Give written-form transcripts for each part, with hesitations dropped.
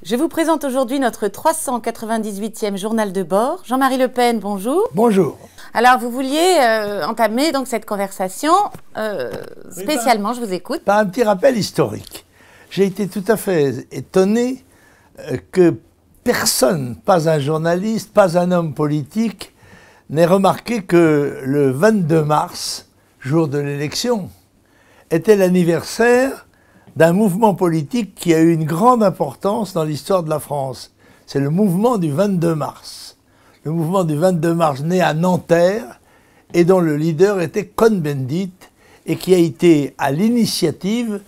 Je vous présente aujourd'hui notre 398e journal de bord. Jean-Marie Le Pen, bonjour. Bonjour. Alors, vous vouliez entamer donc cette conversation spécialement, je vous écoute. Par un petit rappel historique. J'ai été tout à fait étonné que personne, pas un journaliste, pas un homme politique, n'ait remarqué que le 22 mars, jour de l'élection, était l'anniversaire d'un mouvement politique qui a eu une grande importance dans l'histoire de la France. C'est le mouvement du 22 mars. Le mouvement du 22 mars né à Nanterre et dont le leader était Cohn-Bendit et qui a été à l'initiative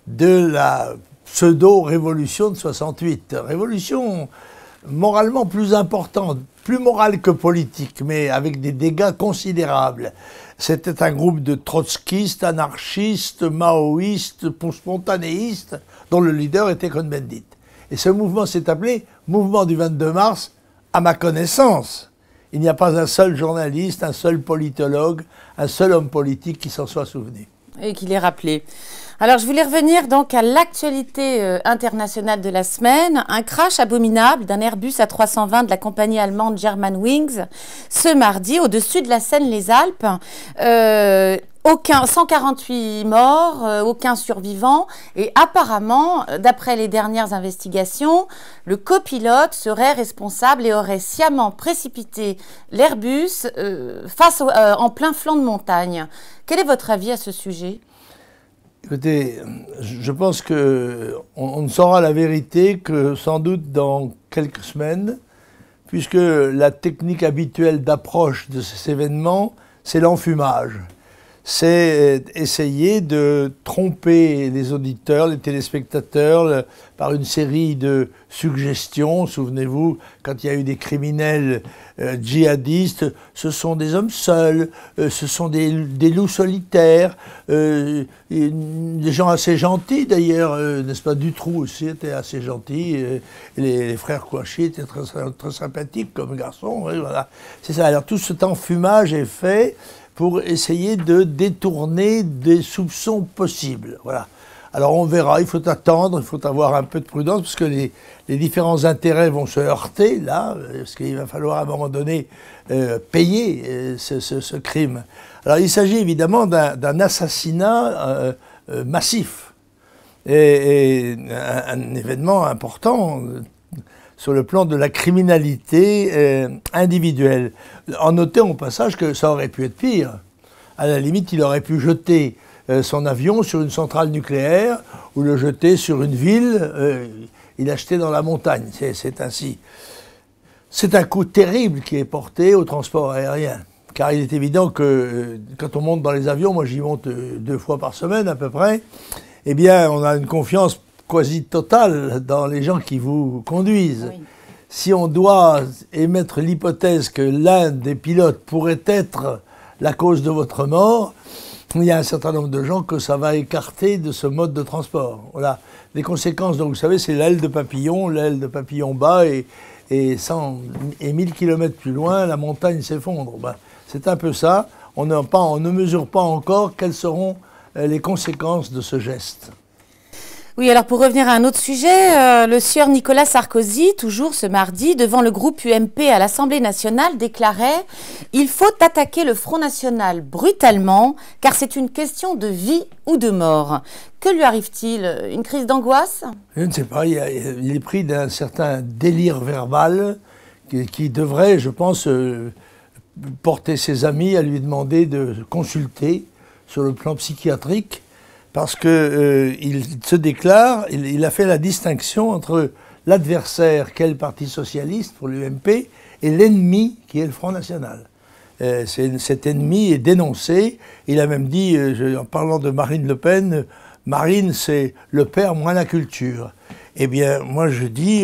de la pseudo-révolution de 68. Révolution moralement plus importante, plus morale que politique, mais avec des dégâts considérables. C'était un groupe de trotskistes, anarchistes, maoïstes, spontanéistes, dont le leader était Cohn-Bendit. Et ce mouvement s'est appelé Mouvement du 22 mars, à ma connaissance. Il n'y a pas un seul journaliste, un seul politologue, un seul homme politique qui s'en soit souvenu. Et qu'il est rappelé. Alors, je voulais revenir donc à l'actualité internationale de la semaine. Un crash abominable d'un Airbus A320 de la compagnie allemande Germanwings ce mardi au-dessus de la Seine-les-Alpes. 148 morts, aucun survivant. Et apparemment, d'après les dernières investigations, le copilote serait responsable et aurait sciemment précipité l'Airbus en plein flanc de montagne. Quel est votre avis à ce sujet ? Écoutez, je pense qu'on ne saura la vérité que sans doute dans quelques semaines, puisque la technique habituelle d'approche de ces événements, c'est l'enfumage. C'est essayer de tromper les auditeurs, les téléspectateurs, par une série de suggestions. Souvenez-vous, quand il y a eu des criminels djihadistes, ce sont des hommes seuls, ce sont des loups solitaires, des gens assez gentils d'ailleurs, n'est-ce pas, Dutroux aussi était assez gentil, les frères Kouachi étaient très sympathiques comme garçons, voilà. C'est ça, alors tout cet enfumage est fait pour essayer de détourner des soupçons possibles. Voilà. Alors on verra, il faut attendre, il faut avoir un peu de prudence, parce que les différents intérêts vont se heurter, là, parce qu'il va falloir à un moment donné payer ce crime. Alors il s'agit évidemment d'un assassinat massif, et un événement important sur le plan de la criminalité individuelle. En notant au passage que ça aurait pu être pire. À la limite, il aurait pu jeter son avion sur une centrale nucléaire ou le jeter sur une ville, il a jeté dans la montagne. C'est ainsi. C'est un coup terrible qui est porté au transport aérien. Car il est évident que quand on monte dans les avions, moi j'y monte 2 fois par semaine à peu près, eh bien on a une confiance quasi totale dans les gens qui vous conduisent. Oui. Si on doit émettre l'hypothèse que l'un des pilotes pourrait être la cause de votre mort, il y a un certain nombre de gens que ça va écarter de ce mode de transport. Voilà. Les conséquences, donc vous savez, c'est l'aile de papillon bas et 1000 km plus loin, la montagne s'effondre. Ben, c'est un peu ça. On ne mesure pas encore quelles seront les conséquences de ce geste. Oui, alors pour revenir à un autre sujet, le sieur Nicolas Sarkozy, toujours ce mardi, devant le groupe UMP à l'Assemblée nationale, déclarait « Il faut attaquer le Front National brutalement, car c'est une question de vie ou de mort ». Que lui arrive-t-il? Une crise d'angoisse? Je ne sais pas, il est pris d'un certain délire verbal qui devrait, je pense, porter ses amis à lui demander de consulter sur le plan psychiatrique. Parce qu'il se déclare, il a fait la distinction entre l'adversaire qu'est le Parti socialiste pour l'UMP et l'ennemi qui est le Front National. Cet ennemi est dénoncé. Il a même dit, en parlant de Marine Le Pen, Marine c'est le père moins la culture. Eh bien moi je dis,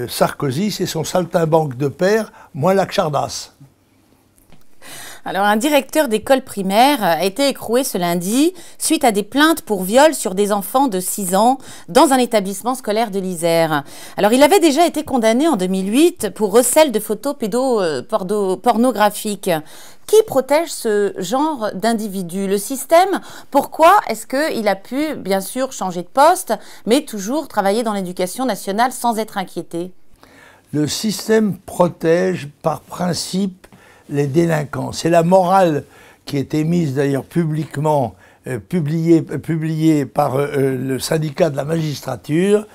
Sarkozy c'est son saltimbanque de père moins la Chardas. Alors, un directeur d'école primaire a été écroué ce lundi suite à des plaintes pour viol sur des enfants de 6 ans dans un établissement scolaire de l'Isère. Alors, il avait déjà été condamné en 2008 pour recel de photos pornographiques. Qui protège ce genre d'individu? Le système? Pourquoi est-ce qu'il a pu, bien sûr, changer de poste, mais toujours travailler dans l'éducation nationale sans être inquiété? Le système protège par principe les délinquants. C'est la morale qui est émise d'ailleurs publiquement, publiée par le syndicat de la magistrature.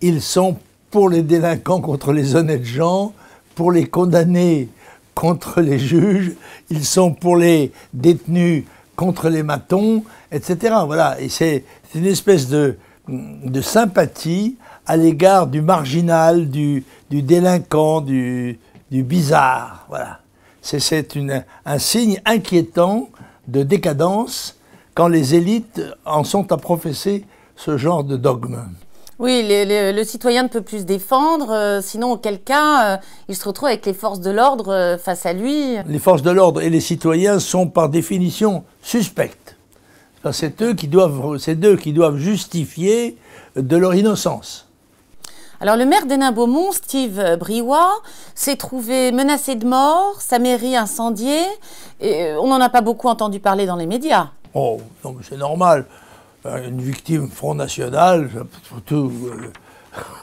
Ils sont pour les délinquants contre les honnêtes gens, pour les condamnés contre les juges, ils sont pour les détenus contre les matons, etc. Voilà, et c'est une espèce de sympathie à l'égard du marginal, du délinquant, du bizarre. Voilà. C'est un signe inquiétant de décadence quand les élites en sont à professer ce genre de dogme. Oui, le citoyen ne peut plus se défendre, sinon auquel cas il se retrouve avec les forces de l'ordre face à lui. Les forces de l'ordre et les citoyens sont par définition suspects. C'est eux qui doivent justifier de leur innocence. Alors le maire d'Hénin-Beaumont, Steve Briouat, s'est trouvé menacé de mort, sa mairie incendiée, et on n'en a pas beaucoup entendu parler dans les médias. Oh, non mais c'est normal. Une victime Front National, surtout,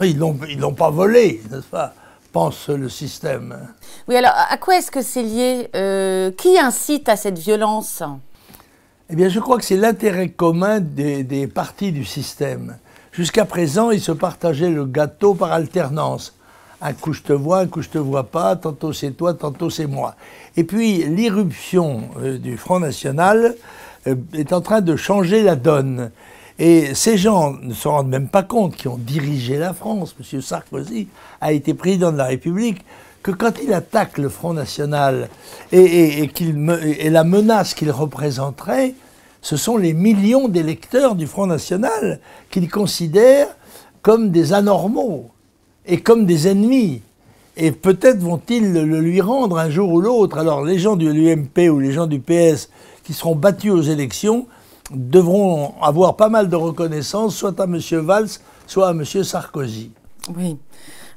ils l'ont pas volé, n'est-ce pas, pense le système. Oui, alors à quoi est-ce que c'est lié? Qui incite à cette violence? Eh bien, je crois que c'est l'intérêt commun des partis du système. Jusqu'à présent, ils se partageaient le gâteau par alternance. Un coup je te vois, un coup je te vois pas, tantôt c'est toi, tantôt c'est moi. Et puis l'irruption du Front National est en train de changer la donne. Et ces gens ne se rendent même pas compte, qui ont dirigé la France. M. Sarkozy a été président de la République, que quand il attaque le Front National et la menace qu'il représenterait, ce sont les millions d'électeurs du Front National qu'il considère comme des anormaux et comme des ennemis. Et peut-être vont-ils le lui rendre un jour ou l'autre. Alors les gens de l'UMP ou les gens du PS qui seront battus aux élections devront avoir pas mal de reconnaissance, soit à M. Valls, soit à M. Sarkozy. Oui.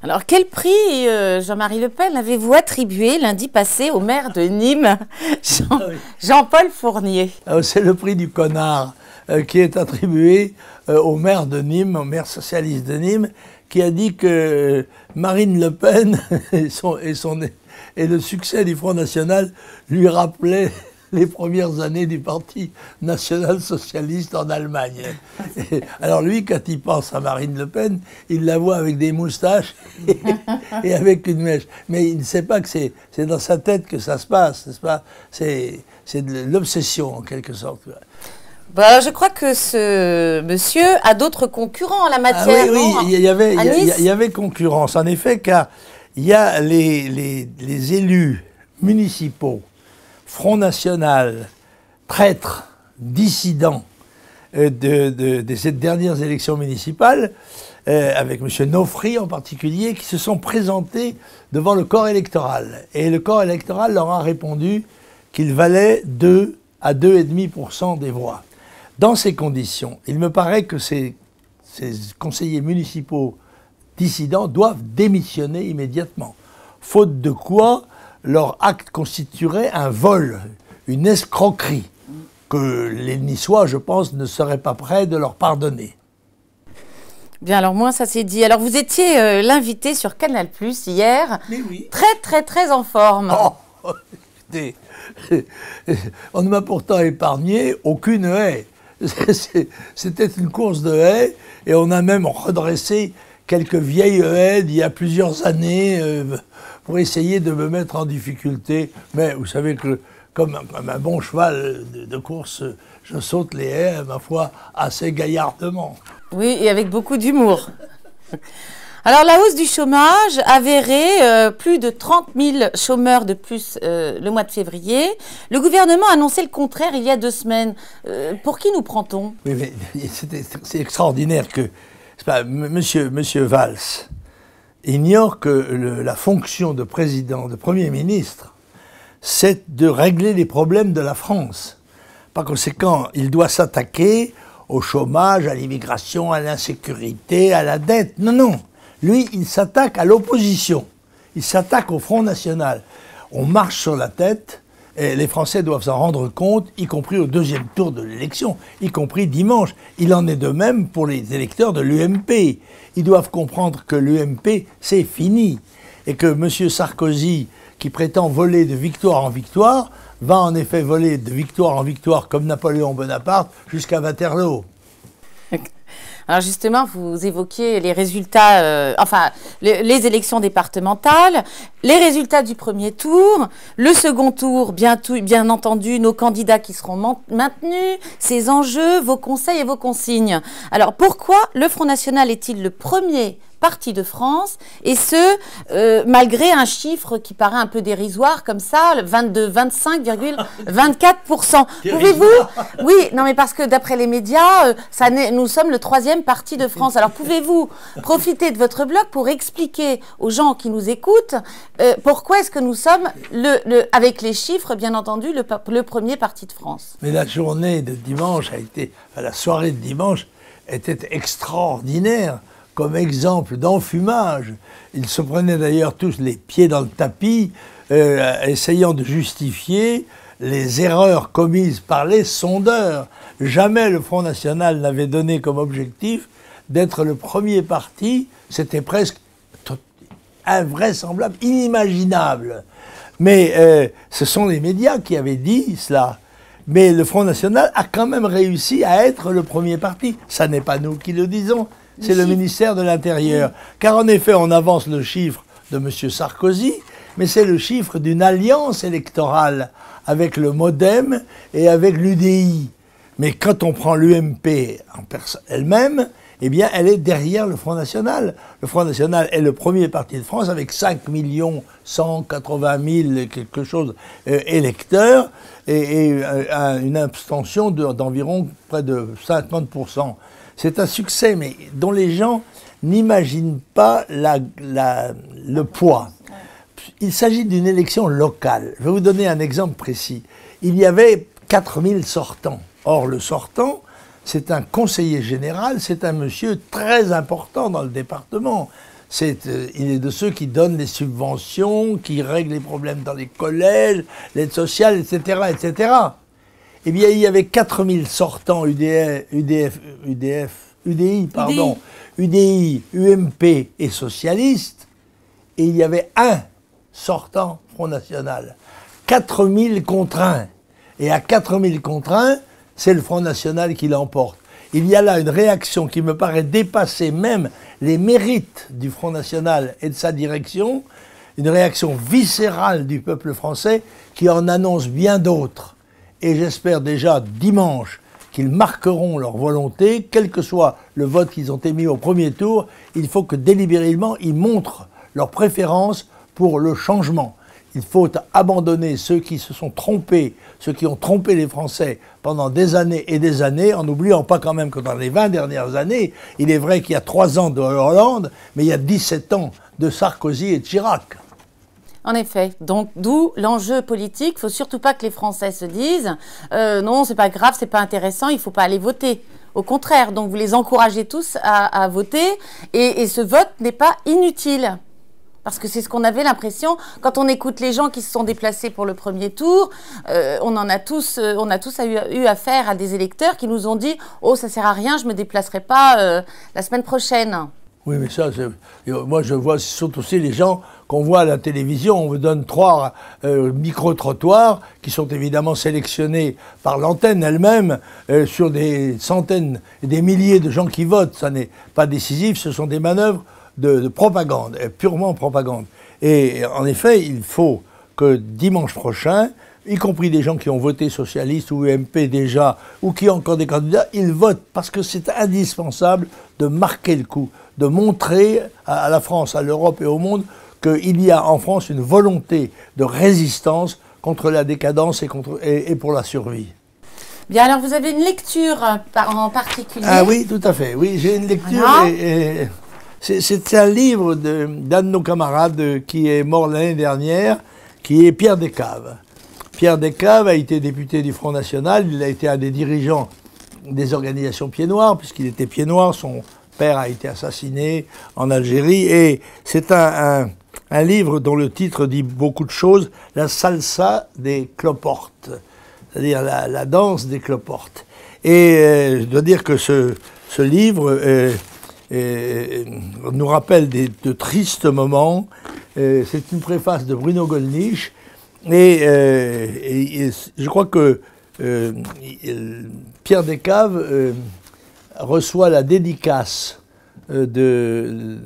Alors, quel prix, Jean-Marie Le Pen, avez-vous attribué lundi passé au maire de Nîmes, Jean-Paul Fournier? C'est le prix du connard qui est attribué au maire de Nîmes, au maire socialiste de Nîmes, qui a dit que Marine Le Pen et le succès du Front National lui rappelaient les premières années du Parti national-socialiste en Allemagne. Alors lui, quand il pense à Marine Le Pen, il la voit avec des moustaches et avec une mèche. Mais il ne sait pas que c'est dans sa tête que ça se passe, n'est-ce pas? C'est de l'obsession, en quelque sorte. Bah, je crois que ce monsieur a d'autres concurrents en la matière. Ah oui, oui, il y avait concurrence, en effet, car il y a les élus municipaux, Front National, traîtres, dissidents de ces dernières élections municipales, avec M. Nofri en particulier, qui se sont présentés devant le corps électoral. Et le corps électoral leur a répondu qu'il valait 2 à 2,5% des voix. Dans ces conditions, il me paraît que ces conseillers municipaux dissidents doivent démissionner immédiatement. Faute de quoi, leur acte constituerait un vol, une escroquerie, que les Niçois, je pense, ne seraient pas prêts de leur pardonner. Bien, alors moi, ça c'est dit. Alors, vous étiez l'invité sur Canal+ hier. Mais oui. Très en forme. Oh, écoutez, on ne m'a pourtant épargné aucune haie. C'était une course de haies, et on a même redressé quelques vieilles haies d'il y a plusieurs années pour essayer de me mettre en difficulté. Mais vous savez que, comme un bon cheval de course, je saute les haies, ma foi, assez gaillardement. Oui, et avec beaucoup d'humour. Alors, la hausse du chômage avérée, plus de 30 000 chômeurs de plus le mois de février. Le gouvernement a annoncé le contraire il y a 2 semaines. Pour qui nous prend-on? Oui, mais c'est extraordinaire que Monsieur Valls ignore que la fonction de président, de Premier ministre, c'est de régler les problèmes de la France. Par conséquent, il doit s'attaquer au chômage, à l'immigration, à l'insécurité, à la dette. Non, non. Lui, il s'attaque à l'opposition. Il s'attaque au Front National. On marche sur la tête, et les Français doivent s'en rendre compte, y compris au deuxième tour de l'élection, y compris dimanche. Il en est de même pour les électeurs de l'UMP. Ils doivent comprendre que l'UMP, c'est fini. Et que M. Sarkozy, qui prétend voler de victoire en victoire, va en effet voler de victoire en victoire comme Napoléon Bonaparte jusqu'à Waterloo. Alors justement, vous évoquiez les résultats, les élections départementales, les résultats du premier tour, le second tour, bien entendu, nos candidats qui seront maintenus, ces enjeux, vos conseils et vos consignes. Alors pourquoi le Front National est-il le premier parti de France, et ce, malgré un chiffre qui paraît un peu dérisoire, comme ça, 25,24%. Pouvez-vous... Oui, non mais parce que d'après les médias, nous sommes le 3e parti de France. Alors pouvez-vous profiter de votre blog pour expliquer aux gens qui nous écoutent pourquoi est-ce que nous sommes, avec les chiffres, bien entendu, le premier parti de France? Mais la journée de dimanche la soirée de dimanche était extraordinaire. Comme exemple d'enfumage. Ils se prenaient d'ailleurs tous les pieds dans le tapis, essayant de justifier les erreurs commises par les sondeurs. Jamais le Front National n'avait donné comme objectif d'être le premier parti. C'était presque invraisemblable, inimaginable. Mais ce sont les médias qui avaient dit cela. Mais le Front National a quand même réussi à être le premier parti. Ça n'est pas nous qui le disons. C'est le ministère de l'Intérieur. Car en effet, on avance le chiffre de M. Sarkozy, mais c'est le chiffre d'une alliance électorale avec le MoDem et avec l'UDI. Mais quand on prend l'UMP elle-même, eh bien, elle est derrière le Front National. Le Front National est le premier parti de France avec 5 180 000 quelque chose électeurs et une abstention d'environ près de 50%. C'est un succès, mais dont les gens n'imaginent pas le poids. Il s'agit d'une élection locale. Je vais vous donner un exemple précis. Il y avait 4000 sortants. Or, le sortant, c'est un conseiller général, c'est un monsieur très important dans le département. Il est de ceux qui donnent les subventions, qui règlent les problèmes dans les collèges, l'aide sociale, etc., etc. Eh bien, il y avait 4000 sortants UDI, UMP et socialistes, et il y avait un sortant Front National. 4000 contre 1. Et à 4000 contre 1, c'est le Front National qui l'emporte. Il y a là une réaction qui me paraît dépasser même les mérites du Front National et de sa direction, une réaction viscérale du peuple français qui en annonce bien d'autres. Et j'espère déjà dimanche qu'ils marqueront leur volonté, quel que soit le vote qu'ils ont émis au premier tour. Il faut que délibérément ils montrent leur préférence pour le changement. Il faut abandonner ceux qui se sont trompés, ceux qui ont trompé les Français pendant des années et des années, en n'oubliant pas quand même que dans les 20 dernières années, il est vrai qu'il y a 3 ans de Hollande, mais il y a 17 ans de Sarkozy et de Chirac. En effet, donc d'où l'enjeu politique. Il ne faut surtout pas que les Français se disent non, c'est pas grave, c'est pas intéressant, il ne faut pas aller voter. Au contraire, donc vous les encouragez tous à voter et ce vote n'est pas inutile. Parce que c'est ce qu'on avait l'impression quand on écoute les gens qui se sont déplacés pour le premier tour. On a tous eu affaire à des électeurs qui nous ont dit « Oh, ça sert à rien, je me déplacerai pas la semaine prochaine ». Oui, mais ça, moi je vois surtout aussi les gens qu'on voit à la télévision. On vous donne 3 micro-trottoirs qui sont évidemment sélectionnés par l'antenne elle-même sur des centaines et des milliers de gens qui votent. Ça n'est pas décisif, ce sont des manœuvres de propagande, purement propagande. Et en effet, il faut que dimanche prochain, y compris des gens qui ont voté socialiste ou UMP déjà, ou qui ont encore des candidats, ils votent parce que c'est indispensable de marquer le coup, de montrer à la France, à l'Europe et au monde qu'il y a en France une volonté de résistance contre la décadence et pour la survie. Bien, alors vous avez une lecture en particulier? Ah oui, tout à fait. Oui, j'ai une lecture. Voilà. C'est un livre d'un de nos camarades qui est mort l'année dernière, qui est Pierre Descaves. Pierre Descaves a été député du Front National, il a été un des dirigeants des organisations Pieds Noirs, puisqu'il était Pieds Noirs, son père a été assassiné en Algérie, et c'est un livre dont le titre dit beaucoup de choses, La salsa des cloportes, c'est-à-dire la danse des cloportes. Et je dois dire que ce livre nous rappelle de tristes moments. C'est une préface de Bruno Gollnisch, et je crois que Pierre Descaves reçoit la dédicace du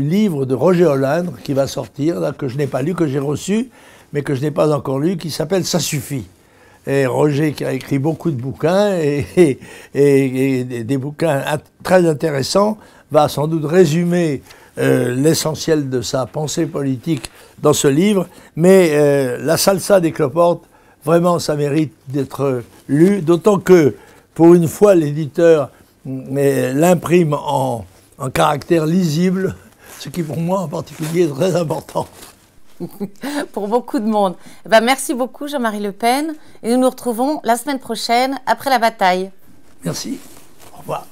livre de Roger Hollande qui va sortir, là, que je n'ai pas lu, que j'ai reçu, mais que je n'ai pas encore lu, qui s'appelle « Ça suffit ». Et Roger, qui a écrit beaucoup de bouquins, et des bouquins très intéressants, va sans doute résumer l'essentiel de sa pensée politique dans ce livre. Mais la salsa des cloportes, vraiment, ça mérite d'être lu, d'autant que, pour une fois, l'éditeur l'imprime en caractère lisible, ce qui pour moi en particulier est très important. Pour beaucoup de monde. Ben, merci beaucoup Jean-Marie Le Pen, et nous nous retrouvons la semaine prochaine après la bataille. Merci, au revoir.